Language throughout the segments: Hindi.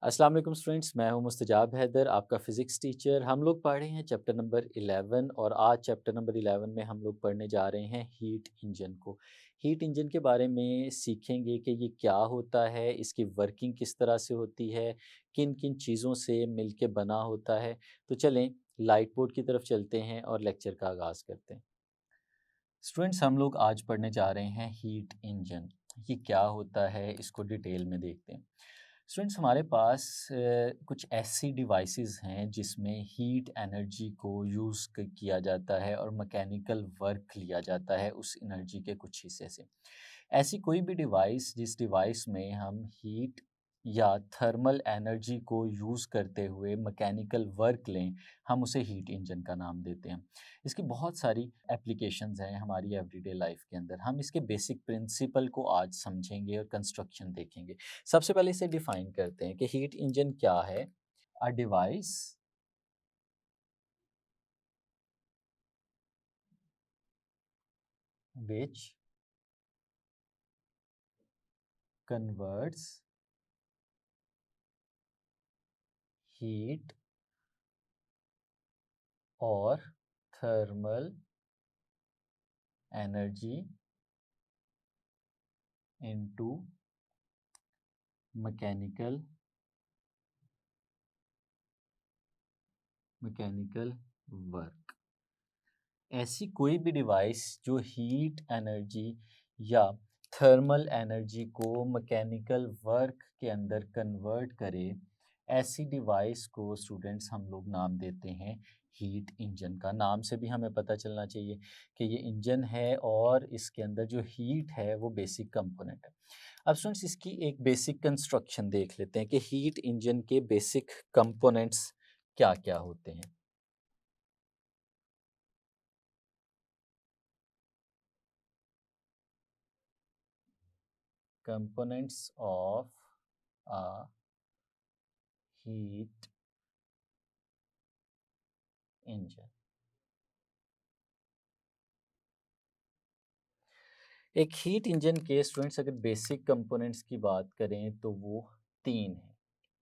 अस्सलाम वालेकुम स्टूडेंट्स, मैं हूं मुस्तजाब हैदर, आपका फ़िज़िक्स टीचर। हम लोग पढ़ रहे हैं चैप्टर नंबर 11 और आज चैप्टर नंबर 11 में हम लोग पढ़ने जा रहे हैं हीट इंजन को। हीट इंजन के बारे में सीखेंगे कि ये क्या होता है, इसकी वर्किंग किस तरह से होती है, किन-किन चीज़ों से मिलके बना होता है। तो चलें लाइट बोर्ड की तरफ चलते हैं और लेक्चर का आगाज़ करते हैं। स्टूडेंट्स, हम लोग आज पढ़ने जा रहे हैं हीट इंजन। ये क्या होता है, इसको डिटेल में देखते हैं। स्टूडेंट्स, हमारे पास कुछ ऐसी डिवाइसेस हैं जिसमें हीट एनर्जी को यूज़ किया जाता है और मैकेनिकल वर्क लिया जाता है उस एनर्जी के कुछ हिस्से से। ऐसी कोई भी डिवाइस जिस डिवाइस में हम हीट या थर्मल एनर्जी को यूज़ करते हुए मैकेनिकल वर्क लें, हम उसे हीट इंजन का नाम देते हैं। इसकी बहुत सारी एप्लीकेशंस हैं हमारी एवरीडे लाइफ के अंदर। हम इसके बेसिक प्रिंसिपल को आज समझेंगे और कंस्ट्रक्शन देखेंगे। सबसे पहले इसे डिफाइन करते हैं कि हीट इंजन क्या है। A device which converts heat और thermal energy into mechanical mechanical work. ऐसी कोई भी डिवाइस जो हीट एनर्जी या थर्मल एनर्जी को मैकेनिकल वर्क के अंदर कन्वर्ट करे, ऐसी डिवाइस को स्टूडेंट्स हम लोग नाम देते हैं हीट इंजन का। नाम से भी हमें पता चलना चाहिए कि ये इंजन है और इसके अंदर जो हीट है वो बेसिक कंपोनेंट है। अब स्टूडेंट्स, इसकी एक बेसिक कंस्ट्रक्शन देख लेते हैं कि हीट इंजन के बेसिक कंपोनेंट्स क्या क्या होते हैं। Components of a heat engine। एक हीट इंजन के स्टूडेंट्स अगर बेसिक कंपोनेंट्स की बात करें तो वो तीन हैं।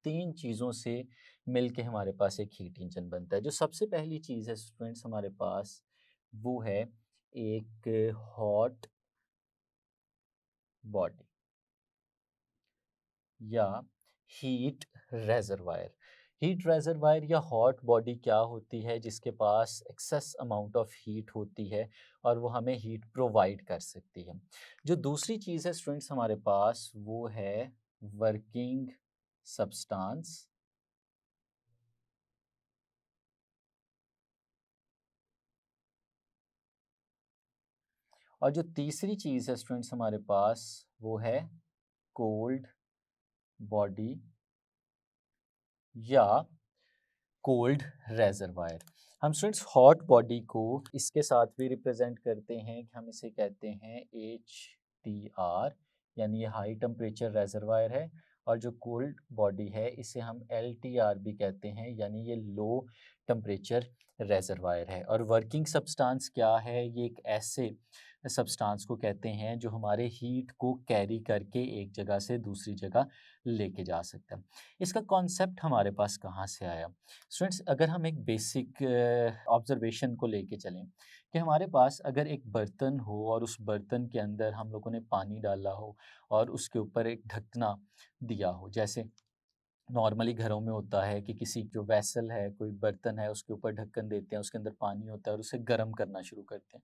तीन चीज़ों से मिलके हमारे पास एक हीट इंजन बनता है। जो सबसे पहली चीज़ है स्टूडेंट्स हमारे पास, वो है एक हॉट बॉडी या हीट रेजरवायर। हीट रेजरवायर या हॉट बॉडी क्या होती है? जिसके पास एक्सेस अमाउंट ऑफ हीट होती है और वो हमें हीट प्रोवाइड कर सकती है। जो दूसरी चीज़ है स्टूडेंट्स हमारे पास, वो है वर्किंग सब्सटेंस। और जो तीसरी चीज़ है स्टूडेंट्स हमारे पास, वो है कोल्ड बॉडी या कोल्ड रेजरवायर। हम स्टूडेंट्स हॉट बॉडी को इसके साथ भी रिप्रेजेंट करते हैं कि हम इसे कहते हैं HTR, यानी ये हाई टेम्परेचर रेजरवायर है। और जो कोल्ड बॉडी है इसे हम LTR भी कहते हैं, यानी ये लो टेम्परेचर रेजरवायर है। और वर्किंग सब्सटेंस क्या है? ये एक ऐसे सब्सटेंस को कहते हैं जो हमारे हीट को कैरी करके एक जगह से दूसरी जगह लेके जा सकता है। इसका कॉन्सेप्ट हमारे पास कहाँ से आया? स्टूडेंट्स, अगर हम एक बेसिक ऑब्जर्वेशन को लेके चलें कि हमारे पास अगर एक बर्तन हो और उस बर्तन के अंदर हम लोगों ने पानी डाला हो और उसके ऊपर एक ढकना दिया हो। जैसे नॉर्मली घरों में होता है कि किसी जो वेसल है, कोई बर्तन है, उसके ऊपर ढक्कन देते हैं, उसके अंदर पानी होता है और उसे गर्म करना शुरू करते हैं।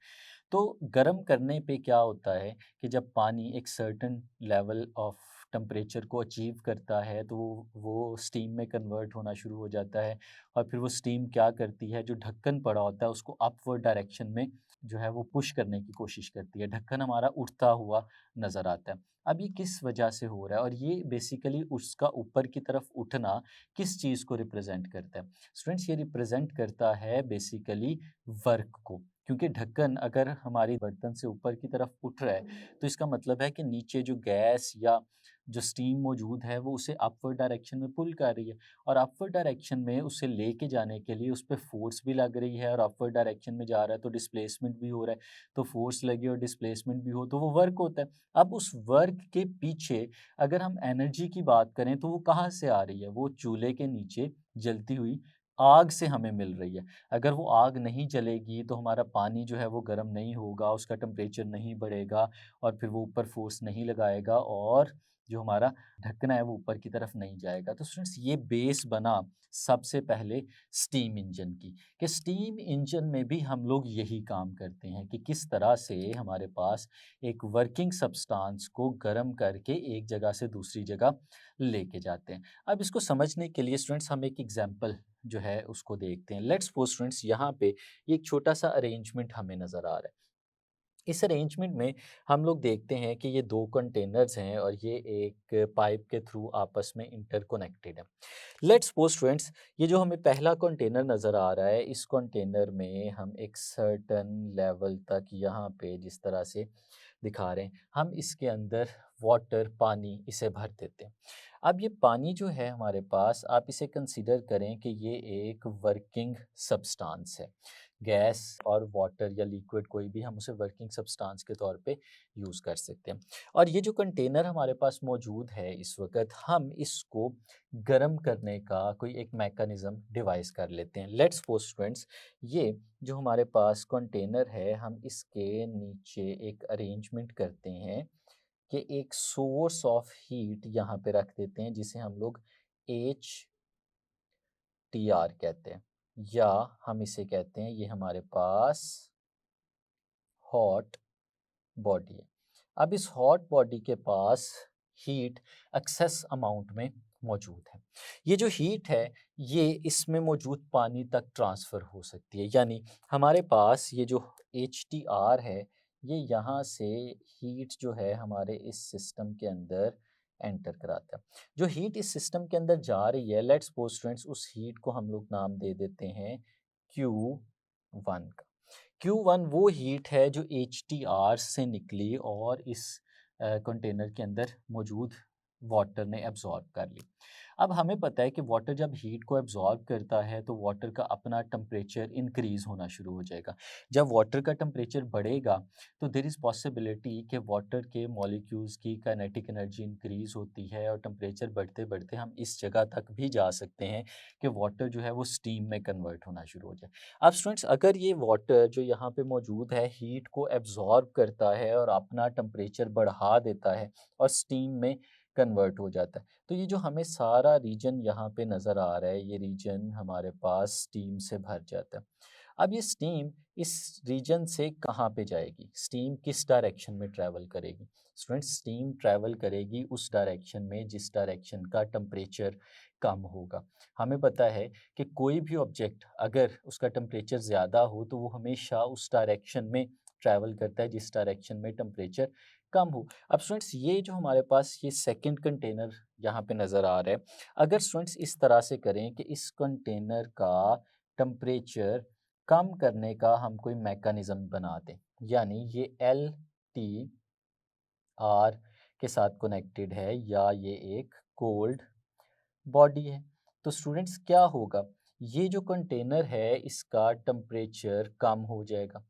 तो गर्म करने पे क्या होता है कि जब पानी एक सर्टेन लेवल ऑफ टेम्परेचर को अचीव करता है तो वो स्टीम में कन्वर्ट होना शुरू हो जाता है। और फिर वो स्टीम क्या करती है, जो ढक्कन पड़ा होता है उसको अपवर्ड डायरेक्शन में जो है वो पुश करने की कोशिश करती है। ढक्कन हमारा उठता हुआ नज़र आता है। अब ये किस वजह से हो रहा है और ये बेसिकली उसका ऊपर की तरफ उठना किस चीज़ को रिप्रेजेंट करता है? स्टूडेंट्स, ये रिप्रेजेंट करता है बेसिकली वर्क को। क्योंकि ढक्कन अगर हमारी बर्तन से ऊपर की तरफ उठ रहा है तो इसका मतलब है कि नीचे जो गैस या जो स्टीम मौजूद है वो उसे अपवर्ड डायरेक्शन में पुल कर रही है, और अपवर्ड डायरेक्शन में उसे लेके जाने के लिए उस पे फोर्स भी लग रही है, और अपवर्ड डायरेक्शन में जा रहा है तो डिस्प्लेसमेंट भी हो रहा है। तो फोर्स लगे और डिस्प्लेसमेंट भी हो तो वो वर्क होता है। अब उस वर्क के पीछे अगर हम एनर्जी की बात करें तो वो कहाँ से आ रही है? वो चूल्हे के नीचे जलती हुई आग से हमें मिल रही है। अगर वो आग नहीं जलेगी तो हमारा पानी जो है वो गर्म नहीं होगा, उसका टेम्परेचर नहीं बढ़ेगा, और फिर वो ऊपर फोर्स नहीं लगाएगा, और जो हमारा ढक्कना है वो ऊपर की तरफ नहीं जाएगा। तो स्टूडेंट्स ये बेस बना सबसे पहले स्टीम इंजन की, कि स्टीम इंजन में भी हम लोग यही काम करते हैं कि किस तरह से हमारे पास एक वर्किंग सब्सटेंस को गर्म करके एक जगह से दूसरी जगह लेके जाते हैं। अब इसको समझने के लिए स्टूडेंट्स हम एक एग्जांपल जो है उसको देखते हैं। लेट्स सपोज स्टूडेंट्स यहाँ पे ये एक छोटा सा अरेंजमेंट हमें नज़र आ रहा है। इस अरेंजमेंट में हम लोग देखते हैं कि ये दो कंटेनर्स हैं और ये एक पाइप के थ्रू आपस में इंटरकनेक्टेड है। लेट्स सपोज स्टूडेंट्स ये जो हमें पहला कंटेनर नज़र आ रहा है, इस कंटेनर में हम एक सर्टन लेवल तक यहाँ पे जिस तरह से दिखा रहे हैं, हम इसके अंदर वाटर पानी इसे भर देते हैं। अब ये पानी जो है हमारे पास, आप इसे कंसीडर करें कि ये एक वर्किंग सब्सटेंस है। गैस और वाटर या लिक्विड कोई भी हम उसे वर्किंग सब्सटेंस के तौर पे यूज़ कर सकते हैं। और ये जो कंटेनर हमारे पास मौजूद है इस वक्त, हम इसको गर्म करने का कोई एक मैकेनिज़्म डिवाइस कर लेते हैं। लेट्स सपोज स्टूडेंट्स ये जो हमारे पास कंटेनर है, हम इसके नीचे एक अरेंजमेंट करते हैं कि एक सोर्स ऑफ हीट यहाँ पे रख देते हैं जिसे हम लोग एच टी आर कहते हैं, या हम इसे कहते हैं ये हमारे पास हॉट बॉडी है। अब इस हॉट बॉडी के पास हीट एक्सेस अमाउंट में मौजूद है। ये जो हीट है ये इसमें मौजूद पानी तक ट्रांसफ़र हो सकती है, यानी हमारे पास ये जो एच टी आर है, ये यहाँ से हीट जो है हमारे इस सिस्टम के अंदर एंटर कराता है। जो हीट इस सिस्टम के अंदर जा रही है, लेट्स सपोज स्टूडेंट्स उस हीट को हम लोग नाम दे देते हैं Q1 का। Q1 वो हीट है जो HTR से निकली और इस कंटेनर के अंदर मौजूद वाटर ने एब्जॉर्ब कर ली। अब हमें पता है कि वाटर जब हीट को एब्जॉर्ब करता है तो वाटर का अपना टेम्परेचर इंक्रीज़ होना शुरू हो जाएगा। जब वाटर का टेम्परेचर बढ़ेगा तो देयर इज़ पॉसिबिलिटी कि वाटर के मॉलिक्यूल्स की काइनेटिक एनर्जी इंक्रीज़ होती है, और टेम्परेचर बढ़ते-बढ़ते हम इस जगह तक भी जा सकते हैं कि वाटर जो है वो स्टीम में कन्वर्ट होना शुरू हो जाए। अब स्टूडेंट्स अगर ये वाटर जो यहाँ पे मौजूद है हीट को एब्जॉर्ब करता है और अपना टेम्परेचर बढ़ा देता है और स्टीम में कन्वर्ट हो जाता है, तो ये जो हमें सारा रीजन यहाँ पे नज़र आ रहा है, ये रीजन हमारे पास स्टीम से भर जाता है। अब ये स्टीम इस रीजन से कहाँ पे जाएगी? स्टीम किस डायरेक्शन में ट्रैवल करेगी? स्टूडेंट्स स्टीम ट्रैवल करेगी उस डायरेक्शन में जिस डायरेक्शन का टेम्परेचर कम होगा। हमें पता है कि कोई भी ऑब्जेक्ट अगर उसका टेम्परेचर ज़्यादा हो तो वो हमेशा उस डायरेक्शन में ट्रैवल करता है जिस डायरेक्शन में टेम्परेचर कम हो। अब स्टूडेंट्स ये जो हमारे पास ये सेकंड कंटेनर यहाँ पे नज़र आ रहा है, अगर स्टूडेंट्स इस तरह से करें कि इस कंटेनर का टेम्परेचर कम करने का हम कोई मैकेनिज़्म बना दें, यानी ये एल टी आर के साथ कनेक्टेड है या ये एक कोल्ड बॉडी है, तो स्टूडेंट्स क्या होगा? ये जो कंटेनर है इसका टेम्परेचर कम हो जाएगा।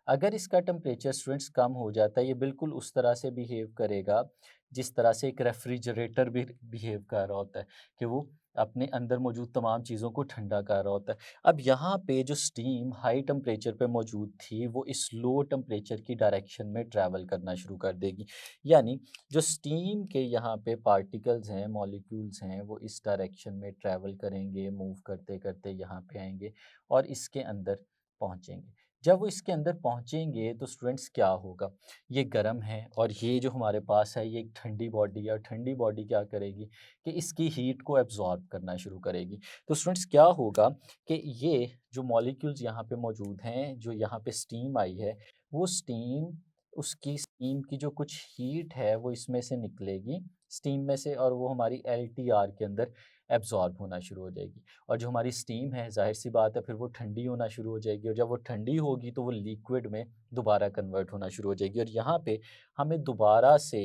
अगर इसका टेम्परेचर स्टूडेंट्स कम हो जाता है, ये बिल्कुल उस तरह से बिहेव करेगा जिस तरह से एक रेफ्रिजरेटर भी बिहेव कर रहा होता है, कि वो अपने अंदर मौजूद तमाम चीज़ों को ठंडा कर रहा होता है। अब यहाँ पे जो स्टीम हाई टेम्परेचर पे मौजूद थी वो इस लो टेम्परेचर की डायरेक्शन में ट्रैवल करना शुरू कर देगी, यानी जो स्टीम के यहाँ पे पार्टिकल्स हैं, मॉलिक्यूल्स हैं, वो इस डायरेक्शन में ट्रैवल करेंगे, मूव करते करते यहाँ पे आएंगे और इसके अंदर पहुँचेंगे। जब वो इसके अंदर पहुँचेंगे तो स्टूडेंट्स क्या होगा? ये गर्म है और ये जो हमारे पास है ये एक ठंडी बॉडी है, और ठंडी बॉडी क्या करेगी कि इसकी हीट को एब्जॉर्ब करना शुरू करेगी। तो स्टूडेंट्स क्या होगा कि ये जो मॉलिक्यूल्स यहाँ पे मौजूद हैं, जो यहाँ पे स्टीम आई है, वो स्टीम उसकी स्टीम की जो कुछ हीट है वो इसमें से निकलेगी स्टीम में से, और वो हमारी एलटीआर के अंदर एब्जॉर्ब होना शुरू हो जाएगी। और जो हमारी स्टीम है ज़ाहिर-सी बात है फिर वो ठंडी होना शुरू हो जाएगी, और जब वो ठंडी होगी तो वो लिक्विड में दोबारा कन्वर्ट होना शुरू हो जाएगी, और यहाँ पे हमें दोबारा से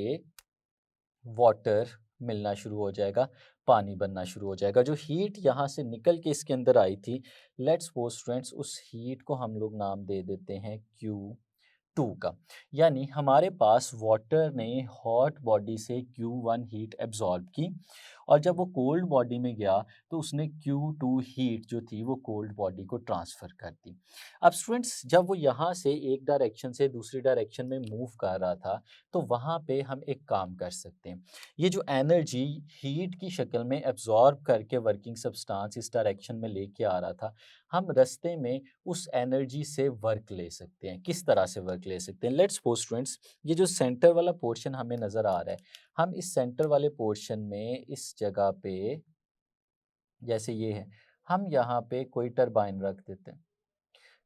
वाटर मिलना शुरू हो जाएगा, पानी बनना शुरू हो जाएगा। जो हीट यहाँ से निकल के इसके अंदर आई थी, लेट्स सपोज स्टूडेंट्स उस हीट को हम लोग नाम दे देते हैं Q2 का। यानी हमारे पास वाटर ने हॉट बॉडी से Q1 हीट एब्जॉर्ब की और जब वो कोल्ड बॉडी में गया तो उसने Q2 हीट जो थी वो कोल्ड बॉडी को ट्रांसफ़र कर दी। अब स्टूडेंट्स जब वो यहाँ से एक डायरेक्शन से दूसरी डायरेक्शन में मूव कर रहा था, तो वहाँ पे हम एक काम कर सकते हैं। ये जो एनर्जी हीट की शक्ल में एब्जॉर्ब करके वर्किंग सब्सटेंस इस डायरेक्शन में लेके आ रहा था, हम रास्ते में उस एनर्जी से वर्क ले सकते हैं। किस तरह से वर्क ले सकते हैं? लेट्स सपोज स्टूडेंट्स, ये जो सेंटर वाला पोर्शन हमें नज़र आ रहा है, हम इस सेंटर वाले पोर्शन में इस जगह पे, जैसे ये है, हम यहाँ पे कोई टरबाइन रख देते हैं।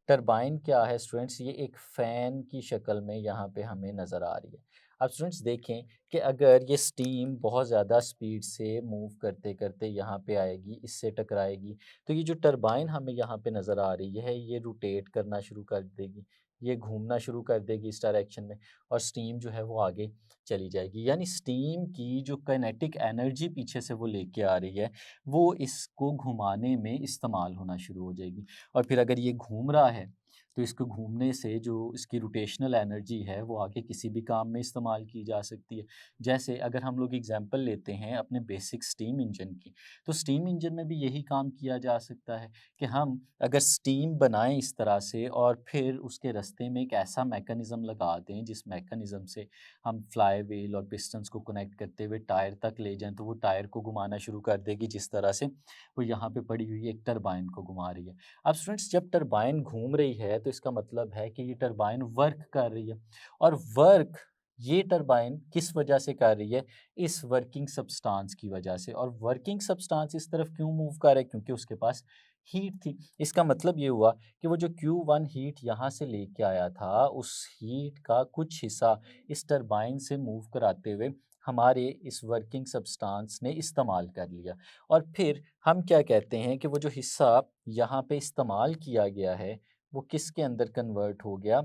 टरबाइन क्या है स्टूडेंट्स? ये एक फ़ैन की शक्ल में यहाँ पे हमें नज़र आ रही है। अब स्टूडेंट्स देखें कि अगर ये स्टीम बहुत ज़्यादा स्पीड से मूव करते करते यहाँ पे आएगी, इससे टकराएगी, तो ये जो टरबाइन हमें यहाँ पे नज़र आ रही है, ये रोटेट करना शुरू कर देगी, ये घूमना शुरू कर देगी इस डायरेक्शन में, और स्टीम जो है वो आगे चली जाएगी। यानी स्टीम की जो काइनेटिक एनर्जी पीछे से वो लेके आ रही है, वो इसको घुमाने में इस्तेमाल होना शुरू हो जाएगी। और फिर अगर ये घूम रहा है, तो इसको घूमने से जो इसकी रोटेशनल एनर्जी है वो आगे किसी भी काम में इस्तेमाल की जा सकती है। जैसे अगर हम लोग एग्जांपल लेते हैं अपने बेसिक स्टीम इंजन की, तो स्टीम इंजन में भी यही काम किया जा सकता है कि हम अगर स्टीम बनाएं इस तरह से और फिर उसके रास्ते में एक ऐसा मैकेनिज़्म लगा दें जिस मैकेनिज़्म से हम फ्लाई व्हील और पिस्टन्स को कनेक्ट करते हुए टायर तक ले जाएँ, तो वो टायर को घुमाना शुरू कर देगी जिस तरह से वो यहाँ पे पड़ी हुई एक टरबाइन को घुमा रही है। अब स्टूडेंट्स जब टरबाइन घूम रही है तो इसका मतलब है कि ये टरबाइन वर्क कर रही है, और वर्क ये टरबाइन किस वजह से कर रही है? इस वर्किंग सब्सटेंस की वजह से। और वर्किंग सब्सटेंस इस तरफ क्यों मूव कर रहा है? क्योंकि उसके पास हीट थी। इसका मतलब ये हुआ कि वो जो Q1 हीट यहाँ से लेके आया था, उस हीट का कुछ हिस्सा इस टरबाइन से मूव कराते हुए हमारे इस वर्किंग सब्सटेंस ने इस्तेमाल कर लिया। और फिर हम क्या कहते हैं कि वो जो हिस्सा यहाँ पे इस्तेमाल किया गया है, वो किसके अंदर कन्वर्ट हो गया?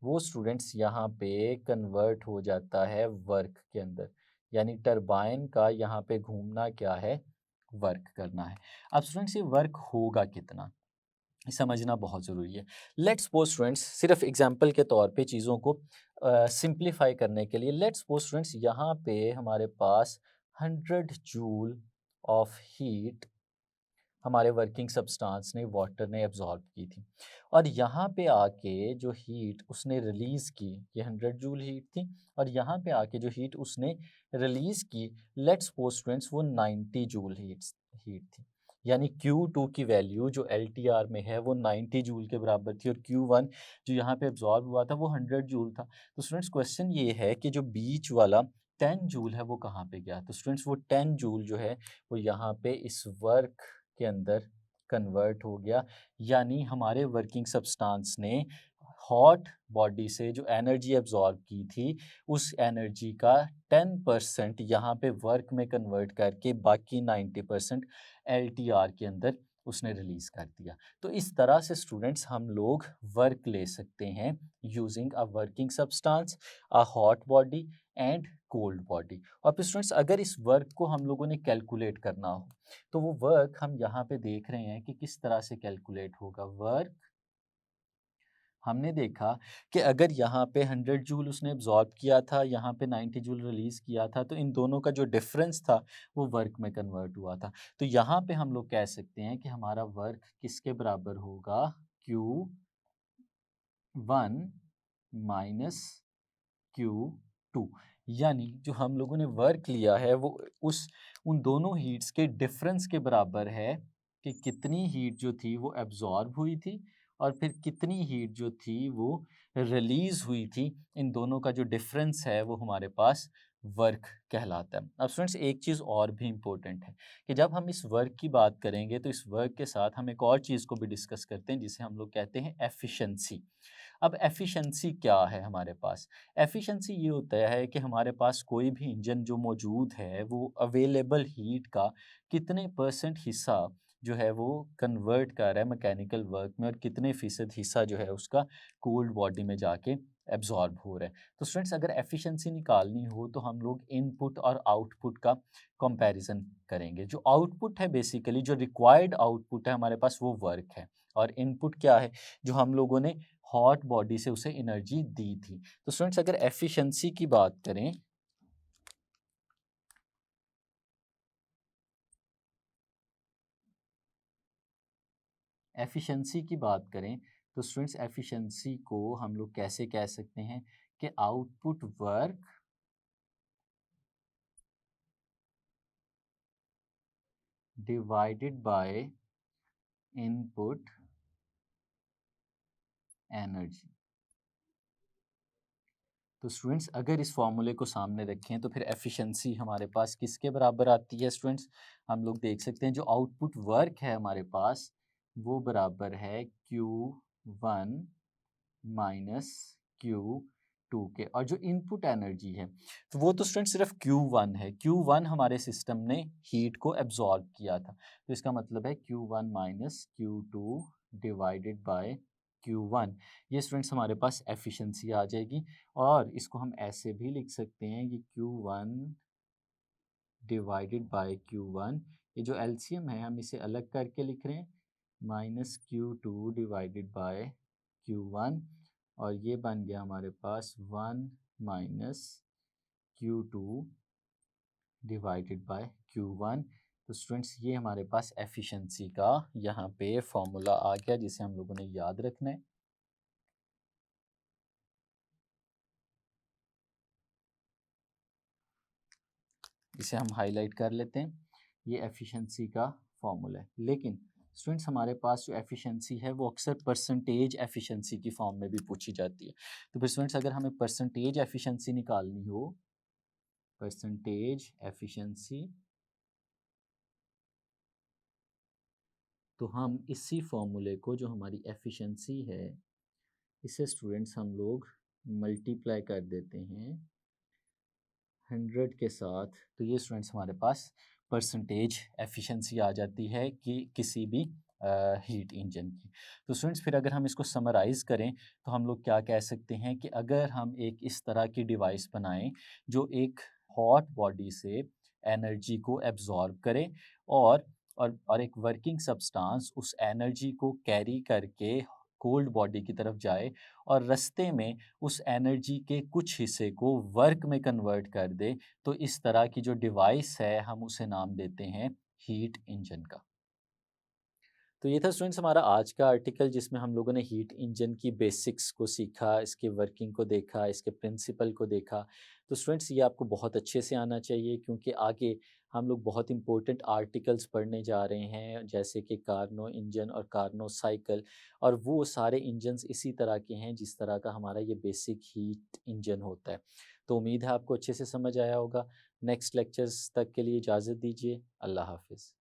वो स्टूडेंट्स यहाँ पे कन्वर्ट हो जाता है वर्क के अंदर। यानी टरबाइन का यहाँ पे घूमना क्या है? वर्क करना है। अब स्टूडेंट्स ये वर्क होगा कितना? समझना बहुत ज़रूरी है। लेट्स सपोज स्टूडेंट्स, सिर्फ एग्जांपल के तौर पे चीज़ों को सिंप्लीफाई करने के लिए, लेट्स सपोज स्टूडेंट्स यहाँ पे हमारे पास 100 जूल ऑफ हीट हमारे वर्किंग सब्सटेंस ने, वाटर ने एब्जॉर्ब की थी, और यहाँ पे आके जो हीट उसने रिलीज़ की, ये 100 जूल हीट थी, और यहाँ पे आके जो हीट उसने रिलीज़ की, लेट्स सपोज स्टूडेंट्स वो 90 जूल हीट थी। यानी Q2 की वैल्यू जो LTR में है वो 90 जूल के बराबर थी, और Q1 जो यहाँ पे एब्जॉर्ब हुआ था वो 100 जूल था। तो स्टूडेंट्स क्वेश्चन ये है कि जो बीच वाला 10 जूल है वो कहाँ पे गया? तो स्टूडेंट्स वो 10 जूल जो है वो यहाँ पे इस वर्क के अंदर कन्वर्ट हो गया। यानी हमारे वर्किंग सब्सटेंस ने हॉट बॉडी से जो एनर्जी एब्जॉर्ब की थी, उस एनर्जी का 10% यहाँ पे वर्क में कन्वर्ट करके बाकी 90% LTR के अंदर उसने रिलीज़ कर दिया। तो इस तरह से स्टूडेंट्स हम लोग वर्क ले सकते हैं using a working substance, a hot body and cold body. और फिर स्टूडेंट्स अगर इस वर्क को हम लोगों ने कैलकुलेट करना हो, तो वो वर्क हम यहाँ पे देख रहे हैं कि किस तरह से कैलकुलेट होगा। वर्क हमने देखा कि अगर यहाँ पे 100 जूल उसने एब्जॉर्ब किया था, यहाँ पे 90 जूल रिलीज़ किया था, तो इन दोनों का जो डिफरेंस था वो वर्क में कन्वर्ट हुआ था। तो यहाँ पे हम लोग कह सकते हैं कि हमारा वर्क किसके बराबर होगा? Q1 minus Q2। यानी जो हम लोगों ने वर्क लिया है वो उस उन दोनों हीट्स के डिफरेंस के बराबर है कि कितनी हीट जो थी वो एब्जॉर्ब हुई थी और फिर कितनी हीट जो थी वो रिलीज हुई थी। इन दोनों का जो डिफरेंस है वो हमारे पास वर्क कहलाता है। अब स्टूडेंट्स एक चीज़ और भी इम्पोर्टेंट है कि जब हम इस वर्क की बात करेंगे तो इस वर्क के साथ हम एक और चीज़ को भी डिस्कस करते हैं जिसे हम लोग कहते हैं एफिशिएंसी। अब एफिशिएंसी क्या है हमारे पास? एफिशिएंसी ये होता है कि हमारे पास कोई भी इंजन जो मौजूद है वो अवेलेबल हीट का कितने परसेंट हिस्सा जो है वो कन्वर्ट कर रहा है मैकेनिकल वर्क में, और कितने फ़ीसद हिस्सा जो है उसका कूल्ड बॉडी में जाके एब्जॉर्ब हो रहा है। तो स्टूडेंट्स अगर एफिशिएंसी निकालनी हो तो हम लोग इनपुट और आउटपुट का कंपैरिजन करेंगे। जो आउटपुट है बेसिकली जो रिक्वायर्ड आउटपुट है हमारे पास वो वर्क है, और इनपुट क्या है जो हम लोगों ने हॉट बॉडी से उसे एनर्जी दी थी। तो स्टूडेंट्स अगर एफिशिएंसी की बात करें एफिशिएंसी की बात करें तो स्टूडेंट्स एफिशिएंसी को हम लोग कैसे कह सकते हैं कि output work divided by input energy. तो स्टूडेंट्स अगर इस फॉर्मूले को सामने रखें तो फिर एफिशिएंसी हमारे पास किसके बराबर आती है स्टूडेंट्स? हम लोग देख सकते हैं जो आउटपुट वर्क है हमारे पास वो बराबर है Q1 माइनस Q2 के, और जो इनपुट एनर्जी है तो वो तो स्टूडेंट सिर्फ Q1 है। Q1 हमारे सिस्टम ने हीट को एब्जॉर्ब किया था, तो इसका मतलब है Q1 minus Q2 divided by Q1। ये स्टूडेंट्स हमारे पास एफिशिएंसी आ जाएगी, और इसको हम ऐसे भी लिख सकते हैं कि Q1 डिवाइडेड बाय Q1, ये जो एलसीएम है हम इसे अलग करके लिख रहे हैं, minus Q2 divided by Q1, और ये बन गया हमारे पास 1 minus Q2 divided by Q1। तो स्टूडेंट्स ये हमारे पास एफिशिएंसी का यहाँ पे फॉर्मूला आ गया जिसे हम लोगों ने याद रखना है। इसे हम हाईलाइट कर लेते हैं, ये एफिशिएंसी का फॉर्मूला है। लेकिन स्टूडेंट्स हमारे पास जो एफिशिएंसी है वो अक्सर परसेंटेज एफिशिएंसी की फॉर्म में भी पूछी जाती है। तो फिर स्टूडेंट्स अगर हमें परसेंटेज एफिशिएंसी निकालनी हो, परसेंटेज एफिशिएंसी, तो हम इसी फॉर्मूले को जो हमारी एफिशिएंसी है इसे स्टूडेंट्स हम लोग मल्टीप्लाई कर देते हैं 100 के साथ, तो ये स्टूडेंट्स हमारे पास परसेंटेज एफिशिएंसी आ जाती है कि किसी भी हीट इंजन की। तो स्टूडेंट्स फिर अगर हम इसको समराइज़ करें तो हम लोग क्या कह सकते हैं कि अगर हम एक इस तरह की डिवाइस बनाएं जो एक हॉट बॉडी से एनर्जी को एब्जॉर्ब करे, और एक वर्किंग सब्सटेंस उस एनर्जी को कैरी करके कोल्ड बॉडी की तरफ जाए, और रास्ते में उस एनर्जी के कुछ हिस्से को वर्क में कन्वर्ट कर दे, तो इस तरह की जो डिवाइस है हम उसे नाम देते हैं हीट इंजन का। तो ये था स्टूडेंट्स हमारा आज का आर्टिकल जिसमें हम लोगों ने हीट इंजन की बेसिक्स को सीखा, इसके वर्किंग को देखा, इसके प्रिंसिपल को देखा। तो स्टूडेंट्स ये आपको बहुत अच्छे से आना चाहिए, क्योंकि आगे हम लोग बहुत इंपॉर्टेंट आर्टिकल्स पढ़ने जा रहे हैं जैसे कि कार्नो इंजन और कार्नो साइकिल, और वो सारे इंजन्स इसी तरह के हैं जिस तरह का हमारा ये बेसिक हीट इंजन होता है। तो उम्मीद है आपको अच्छे से समझ आया होगा। नेक्स्ट लेक्चर्स तक के लिए इजाज़त दीजिए। अल्लाह हाफिज़।